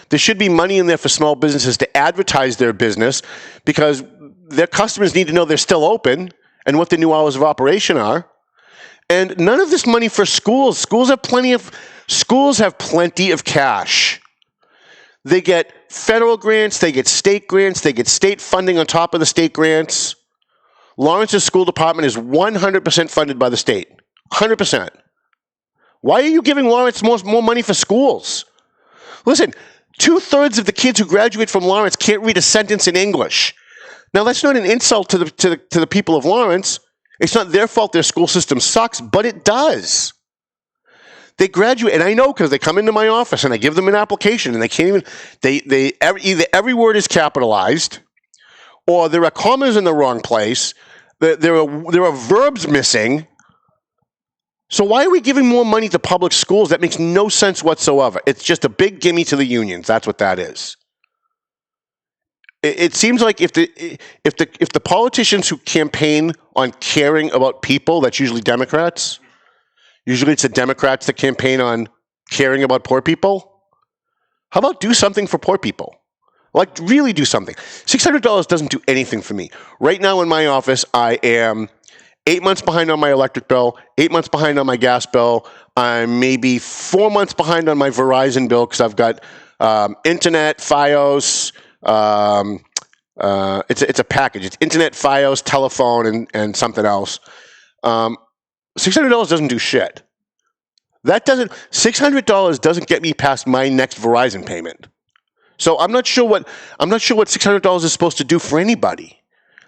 There should be money in there for small businesses to advertise their business because their customers need to know they're still open and what the new hours of operation are. And none of this money for schools. Schools have plenty of cash. They get federal grants, they get state grants, they get state funding on top of the state grants. Lawrence's school department is 100% funded by the state. 100%. Why are you giving Lawrence more money for schools? Listen, 2/3 of the kids who graduate from Lawrence can't read a sentence in English. Now, that's not an insult to the people of Lawrence. It's not their fault their school system sucks, but it does. They graduate, and I know because they come into my office and I give them an application and they can't even, either every word is capitalized or there are commas in the wrong place. There are verbs missing. So why are we giving more money to public schools? That makes no sense whatsoever. It's just a big gimme to the unions. That's what that is. It seems like if the politicians who campaign on caring about people, that's usually Democrats. Usually it's the Democrats that campaign on caring about poor people. How about do something for poor people? Like really do something. $600 doesn't do anything for me. Right now in my office, I am 8 months behind on my electric bill, 8 months behind on my gas bill. I'm maybe 4 months behind on my Verizon bill because I've got internet, Fios. It's a package. It's internet, Fios, telephone, and something else. $600 doesn't do shit. $600 doesn't get me past my next Verizon payment. So I'm not sure what $600 is supposed to do for anybody.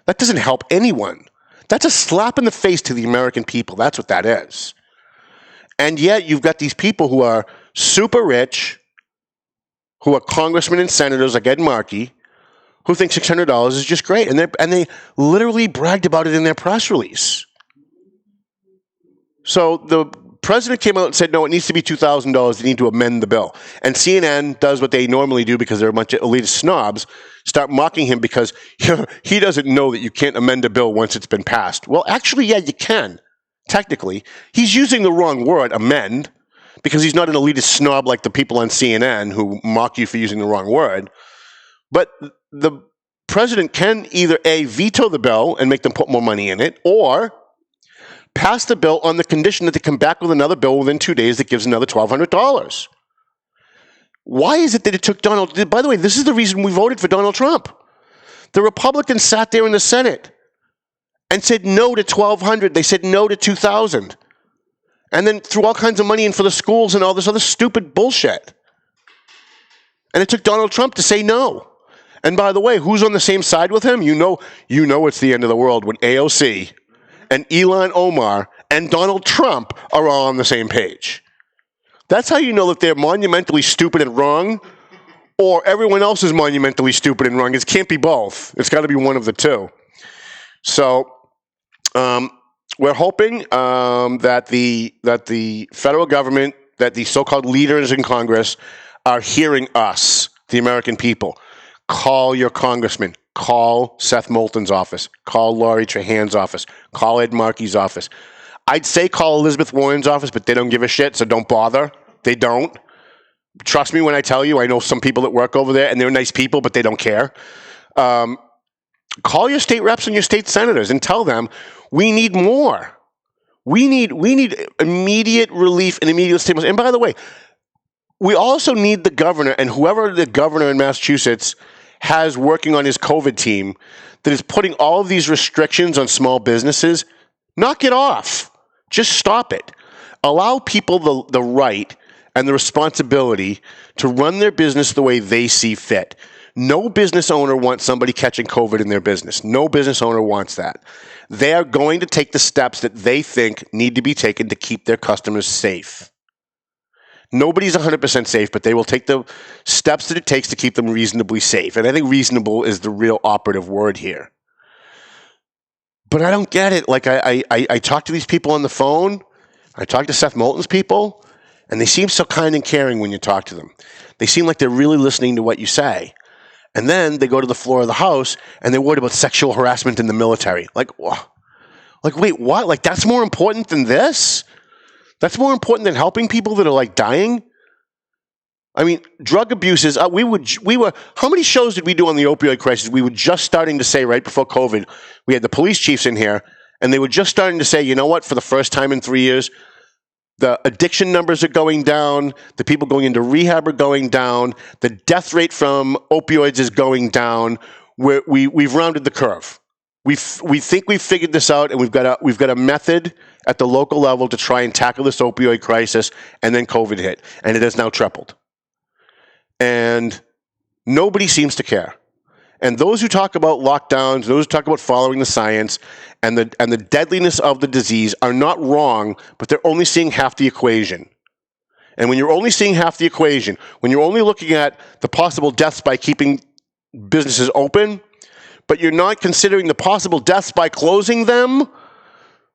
That doesn't help anyone. That's a slap in the face to the American people. That's what that is. And yet you've got these people who are super rich, who are congressmen and senators like Ed Markey, who think $600 is just great. And they literally bragged about it in their press release. So the president came out and said, no, it needs to be $2,000. They need to amend the bill. And CNN does what they normally do because they're a bunch of elitist snobs, start mocking him because he doesn't know that you can't amend a bill once it's been passed. Well, actually, yeah, you can, technically. He's using the wrong word, amend, because he's not an elitist snob like the people on CNN who mock you for using the wrong word. But the president can either A, veto the bill and make them put more money in it, or pass the bill on the condition that they come back with another bill within 2 days that gives another $1,200. Why is it that it took Donald? By the way, this is the reason we voted for Donald Trump. The Republicans sat there in the Senate and said no to $1,200. They said no to $2,000. And then threw all kinds of money in for the schools and all this other stupid bullshit. And it took Donald Trump to say no. And by the way, who's on the same side with him? You know it's the end of the world when AOC and Ilhan Omar and Donald Trump are all on the same page. That's how you know that they're monumentally stupid and wrong, or everyone else is monumentally stupid and wrong. It can't be both. It's got to be one of the two. So we're hoping that the federal government, that the so-called leaders in Congress are hearing us, the American people. Call your congressman. Call Seth Moulton's office. Call Laurie Trahan's office. Call Ed Markey's office. I'd say call Elizabeth Warren's office, but they don't give a shit, so don't bother. They don't. Trust me when I tell you, I know some people that work over there, and they're nice people, but they don't care. Call your state reps and your state senators and tell them, we need more. We need immediate relief and immediate stimulus. And by the way, we also need the governor, and whoever the governor in Massachusetts has working on his COVID team that is putting all of these restrictions on small businesses, knock it off. Just stop it. Allow people the right and the responsibility to run their business the way they see fit. No business owner wants somebody catching COVID in their business. No business owner wants that. They are going to take the steps that they think need to be taken to keep their customers safe. Nobody's 100% safe, but they will take the steps that it takes to keep them reasonably safe. And I think reasonable is the real operative word here. But I don't get it. Like, I talk to these people on the phone. I talk to Seth Moulton's people, and they seem so kind and caring when you talk to them. They seem like they're really listening to what you say. And then they go to the floor of the House, and they're worried about sexual harassment in the military. Like, wait, what? Like, that's more important than this? That's more important than helping people that are, like, dying? I mean, drug abuses, we were, how many shows did we do on the opioid crisis? We were just starting to say right before COVID, we had the police chiefs in here, and they were just starting to say, you know what, for the first time in 3 years, the addiction numbers are going down, the people going into rehab are going down, the death rate from opioids is going down. We've rounded the curve. We think we've figured this out, and we've got a method at the local level to try and tackle this opioid crisis, and then COVID hit, and it has now tripled. And nobody seems to care. And those who talk about lockdowns, those who talk about following the science and the deadliness of the disease are not wrong, but they're only seeing half the equation. And when you're only seeing half the equation, when you're only looking at the possible deaths by keeping businesses open, but you're not considering the possible deaths by closing them,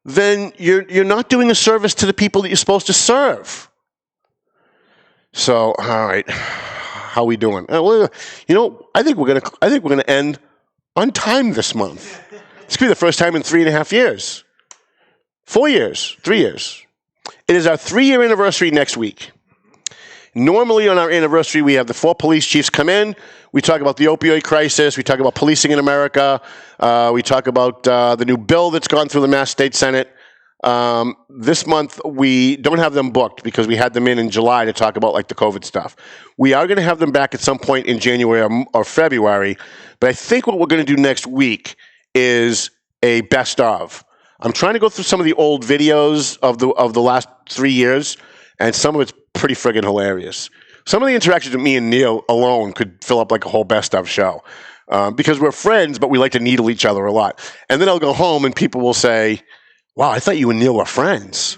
then you're not doing a service to the people that you're supposed to serve. So, all right. How we doing? You know, I think we're gonna end on time this month. It's gonna be the first time in 3.5 years, 4 years, 3 years. It is our 3-year anniversary next week. Normally on our anniversary, we have the 4 police chiefs come in. We talk about the opioid crisis. We talk about policing in America. We talk about the new bill that's gone through the Mass State Senate. This month, we don't have them booked because we had them in July to talk about like the COVID stuff. We are going to have them back at some point in January or February, but I think what we're going to do next week is a best of. I'm trying to go through some of the old videos of the last 3 years, and some of it's pretty friggin' hilarious. Some of the interactions with me and Neil alone could fill up like a whole best of show because we're friends, but we like to needle each other a lot. And then I'll go home and people will say, wow, I thought you and Neil were friends.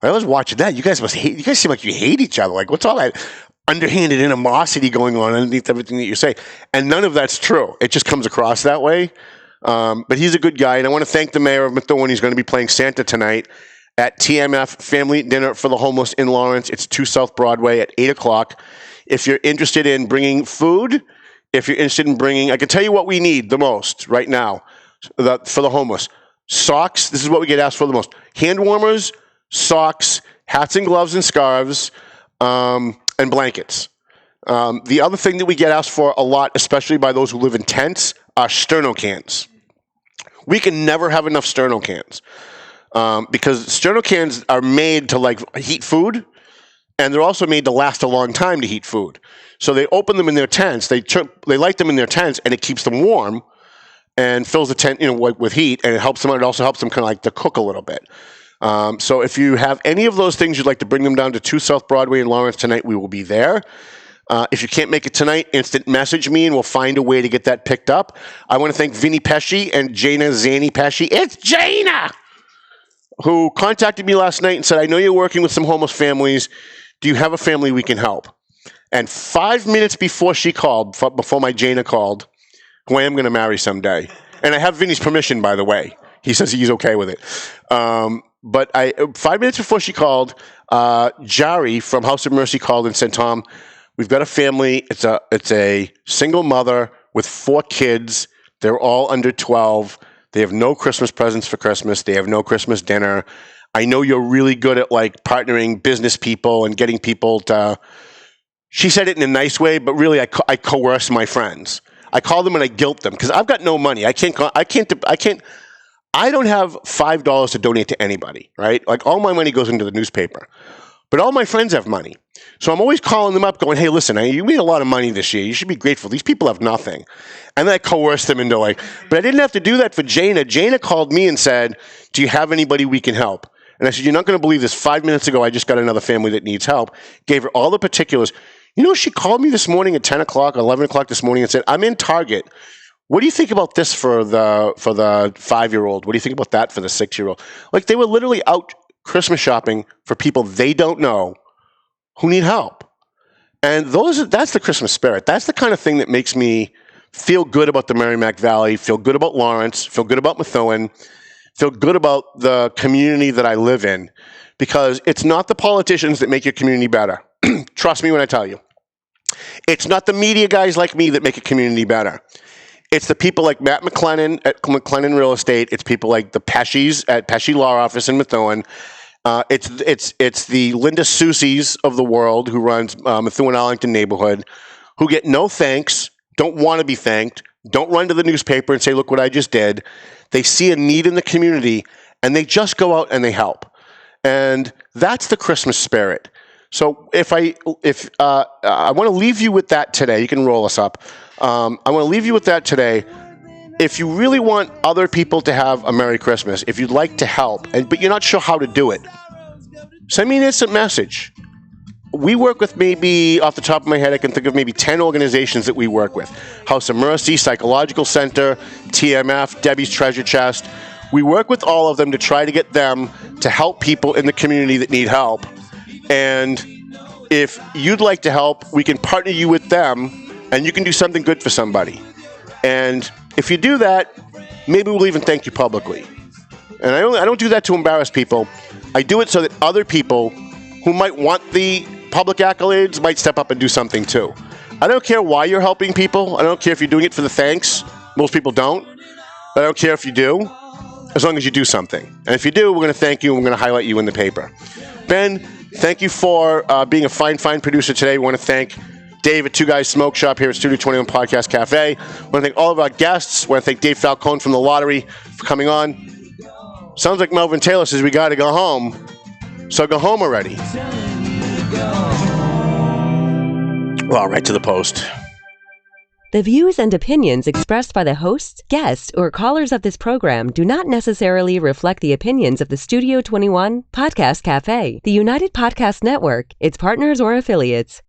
I was watching that. You guys seem like you hate each other. Like, what's all that underhanded animosity going on underneath everything that you say? And none of that's true. It just comes across that way. But he's a good guy, and I want to thank the mayor of Methuen. He's going to be playing Santa tonight at TMF Family Dinner for the Homeless in Lawrence. It's 2 South Broadway at 8 o'clock. If you're interested in bringing food, if you're interested in bringing, I can tell you what we need the most right now for the homeless. Socks, this is what we get asked for the most. Hand warmers, socks, hats and gloves and scarves, and blankets. The other thing that we get asked for a lot, especially by those who live in tents, are sterno cans. We can never have enough sterno cans because sterno cans are made to like heat food, and they're also made to last a long time to heat food. So they open them in their tents. They light them in their tents, and it keeps them warm and fills the tent, with heat, and it helps them. It also helps them kind of like to cook a little bit. So if you have any of those things, you'd like to bring them down to 2 South Broadway in Lawrence tonight, we will be there. If you can't make it tonight, instant message me, and we'll find a way to get that picked up. I want to thank Vinny Pesci and Jana Zani Pesci. It's Jana! Who contacted me last night and said, I know you're working with some homeless families. Do you have a family we can help? And 5 minutes before she called, before my Jana called, who I am going to marry someday, and I have Vinny's permission, by the way. He says he's okay with it. But 5 minutes before she called, Jari from House of Mercy called and said, Tom, we've got a family. It's a single mother with 4 kids. They're all under 12. They have no Christmas presents for Christmas. They have no Christmas dinner. I know you're really good at like partnering business people and getting people to. She said it in a nice way, but really I coerce my friends. I call them and I guilt them because I've got no money. I don't have $5 to donate to anybody, right? Like all my money goes into the newspaper, but all my friends have money. So I'm always calling them up going, hey, listen, you made a lot of money this year. You should be grateful. These people have nothing. And then I coerce them into like, but I didn't have to do that for Jana. Jana called me and said, do you have anybody we can help? And I said, you're not going to believe this. 5 minutes ago, I just got another family that needs help. Gave her all the particulars. She called me this morning at 10 o'clock, 11 o'clock this morning and said, I'm in Target. What do you think about this for the 5-year-old? What do you think about that for the 6-year-old? Like they were literally out Christmas shopping for people they don't know who need help. And that's the Christmas spirit. That's the kind of thing that makes me feel good about the Merrimack Valley, feel good about Lawrence, feel good about Methuen, feel good about the community that I live in, because it's not the politicians that make your community better. Trust me when I tell you. It's not the media guys like me that make a community better. It's the people like Matt McLennan at McLennan Real Estate. It's people like the Pesci's at Pesci Law Office in Methuen. It's the Linda Soucies of the world who runs Methuen-Arlington neighborhood, who get no thanks, don't want to be thanked, don't run to the newspaper and say, look what I just did. They see a need in the community, and they just go out and they help. And that's the Christmas spirit. So if I want to leave you with that today, you can roll us up. I want to leave you with that today. If you really want other people to have a Merry Christmas, if you'd like to help, but you're not sure how to do it, send me an instant message. We work with maybe, off the top of my head, I can think of maybe 10 organizations that we work with. House of Mercy, Psychological Center, TMF, Debbie's Treasure Chest. We work with all of them to try to get them to help people in the community that need help. And if you'd like to help, we can partner you with them, and you can do something good for somebody. And if you do that, maybe we'll even thank you publicly. And I don't do that to embarrass people. I do it so that other people who might want the public accolades might step up and do something too. I don't care why you're helping people. I don't care if you're doing it for the thanks. Most people don't. I don't care if you do, as long as you do something. And if you do, we're going to thank you, and we're going to highlight you in the paper. Ben, thank you for being a fine producer today. We want to thank Dave at Two Guys Smoke Shop here at Studio 21 Podcast Cafe. I want to thank all of our guests. I want to thank Dave Falcone from the Lottery for coming on. Sounds like Melvin Taylor says we got to go home. So go home already. Well, right to the post. The views and opinions expressed by the hosts, guests, or callers of this program do not necessarily reflect the opinions of the Studio 21 Podcast Cafe, the United Podcast Network, its partners, or affiliates.